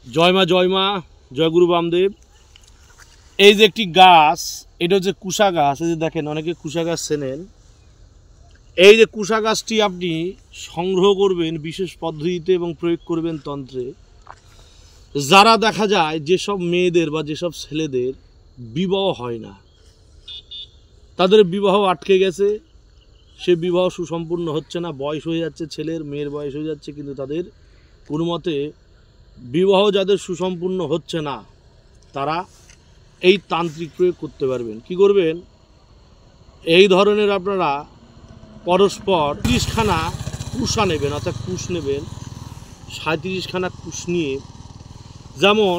জয় মা জয় গুরু বামদেব। এই যে একটি গাছ, এটা হচ্ছে কুশা গাছ। এই যে দেখেন, অনেকে কুশা গাছ চেনেন। এই যে কুশা গাছটি আপনি সংগ্রহ করবেন বিশেষ পদ্ধতিতে এবং প্রয়োগ করবেন তন্ত্রে। যারা দেখা যায় যেসব মেয়েদের বা যেসব ছেলেদের বিবাহ হয় না, তাদের বিবাহ আটকে গেছে, সে বিবাহ সুসম্পূর্ণ হচ্ছে না, বয়স হয়ে যাচ্ছে, ছেলের মেয়ের বয়স হয়ে যাচ্ছে, কিন্তু তাদের কোনো মতে বিবাহ যাদের সুসম্পূর্ণ হচ্ছে না, তারা এই তান্ত্রিক প্রয়োগ করতে পারবেন। কি করবেন? এই ধরনের আপনারা পরস্পর 30খানা কুশা নেবেন, অর্থাৎ কুশ নেবেন। 37খানা কুশ নিয়ে, যেমন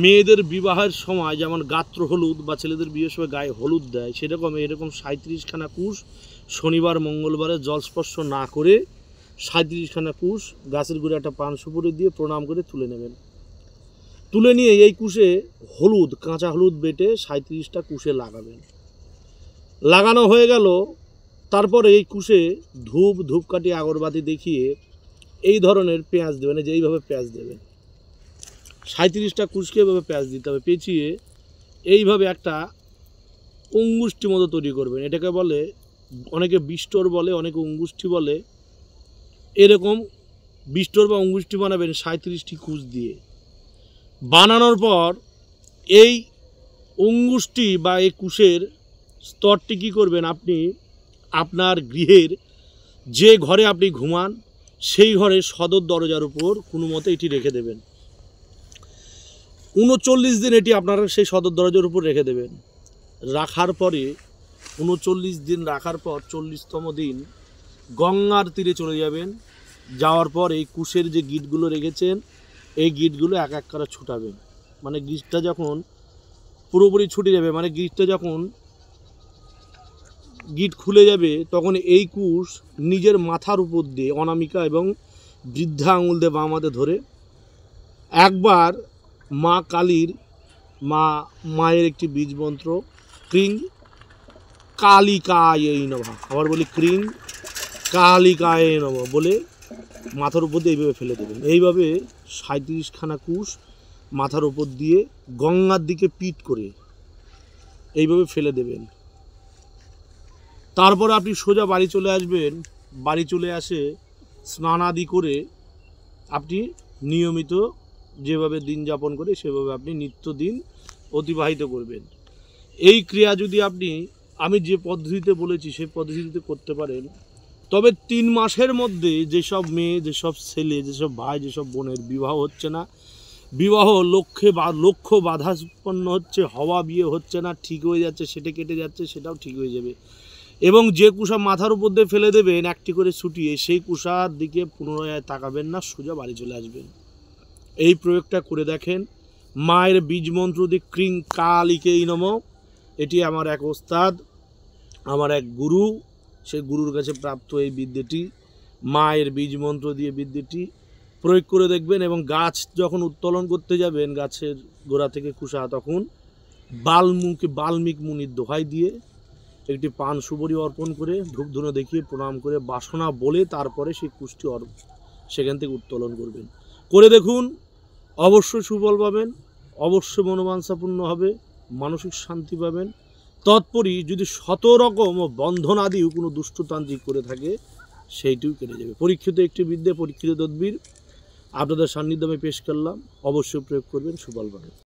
মেয়েদের বিবাহের সময় যেমন গাত্র হলুদ বা ছেলেদের বিয়ের সময় গায়ে হলুদ দেয়, সেরকম এরকম 37খানা কুশ শনিবার মঙ্গলবারে জলস্পর্শ না করে 37খানা কুশ গাছের গুঁড়ে একটা পান সুপুরি দিয়ে প্রণাম করে তুলে নেবেন। তুলে নিয়ে এই কুশে হলুদ, কাঁচা হলুদ বেটে 37টা কুশে লাগাবেন। লাগানো হয়ে গেল, তারপরে এই কুশে ধূপকাঠি আগরবাতি দেখিয়ে এই ধরনের পেঁয়াজ দেবেন। যে এইভাবে পেঁয়াজ দেবেন, 37টা কুশকে এভাবে পেঁয়াজ দিতে হবে। পেঁচিয়ে এইভাবে একটা অঙ্গুষ্ঠি মতো তৈরি করবেন। এটাকে বলে, অনেকে বিষ্টর বলে, অনেকে অঙ্গুষ্ঠি বলে। এরকম বিষ্টর বা অঙ্গুষ্ঠি বানাবেন 37টি কুশ দিয়ে। বানানোর পর এই অঙ্গুষ্ঠি বা এই কুশের স্তরটি কী করবেন, আপনি আপনার গৃহের যে ঘরে আপনি ঘুমান সেই ঘরে সদর দরজার উপর কোনো মতে এটি রেখে দেবেন। 39 দিন এটি আপনারা সেই সদর দরজার উপর রেখে দেবেন। রাখার পরে 39 দিন রাখার পর 40তম দিন গঙ্গার তীরে চলে যাবেন। যাওয়ার পর এই কুশের যে গিঁটগুলো রেখেছেন, এই গিঁটগুলো এক এক করে ছুটাবেন। মানে গিঁটটা যখন পুরোপুরি ছুটে যাবে, মানে গিঁটটা যখন গিঁট খুলে যাবে, তখন এই কুশ নিজের মাথার উপর দিয়ে অনামিকা এবং বৃদ্ধা আঙুল দিয়ে বাম হাতে ধরে একবার মা কালীর মায়ের একটি বীজ মন্ত্র ক্রিং কালিকায় নমঃ, আবার বলি ক্রিং কালিকায় নমঃ বলে মাথার উপর দিয়ে এইভাবে ফেলে দেবেন। এইভাবে 37খানা কুশ মাথার উপর দিয়ে গঙ্গার দিকে পিঠ করে এইভাবে ফেলে দেবেন। তারপর আপনি সোজা বাড়ি চলে আসবেন। বাড়ি চলে আসে স্নানাদি করে আপনি নিয়মিত যেভাবে দিন যাপন করে সেভাবে আপনি নিত্যদিন অতিবাহিত করবেন। এই ক্রিয়া যদি আমি যে পদ্ধতিতে বলেছি সেই পদ্ধতিতে করতে পারেন, তবে 3 মাসের মধ্যে যেসব মেয়ে, যেসব ছেলে, যেসব ভাই, যেসব বোনের বিবাহ হচ্ছে না, বিবাহ লক্ষ্য বাধাপন্ন হচ্ছে, হওয়া বিয়ে হচ্ছে না, ঠিক হয়ে যাচ্ছে, সেটা কেটে যাচ্ছে, সেটাও ঠিক হয়ে যাবে। এবং যে কুশা মাথার উপর দিয়ে ফেলে দেবেন একটি করে ছুটিয়ে, সেই কুশার দিকে পুনরায় তাকাবেন না, সোজা বাড়ি চলে আসবেন। এই প্রয়োগটা করে দেখেন। মায়ের বীজ মন্ত্র দিয়ে ক্রিং কালিকেই নমঃ, এটি আমার এক ওস্তাদ, আমার এক গুরু, সেই গুরুর কাছে প্রাপ্ত এই বিদ্যাটি। মায়ের বীজ মন্ত্র দিয়ে বিদ্যাটি প্রয়োগ করে দেখবেন। এবং গাছ যখন উত্তোলন করতে যাবেন, গাছের গোড়া থেকে কুশা, তখন বাল্মীক মুনির দোহাই দিয়ে একটি পান সুবরি অর্পণ করে ধূপ ধুনো দেখিয়ে প্রণাম করে বাসনা বলে তারপরে সেই কুশটি সেখান থেকে উত্তোলন করবেন। করে দেখুন, অবশ্যই সুফল পাবেন, অবশ্যই মনোবাঞ্ছাপূর্ণ হবে, মানসিক শান্তি পাবেন। তৎপরই যদি 100 রকম বন্ধন আদিও কোনো দুষ্টতান্ত্রিক করে থাকে, সেইটিও কেটে যাবে। পরীক্ষিত একটি বিদ্যা, পরীক্ষিত তদ্বির আপনাদের সান্নিধ্যে আমি পেশ করলাম। অবশ্যই প্রয়োগ করবেন, সুফল পাবেন।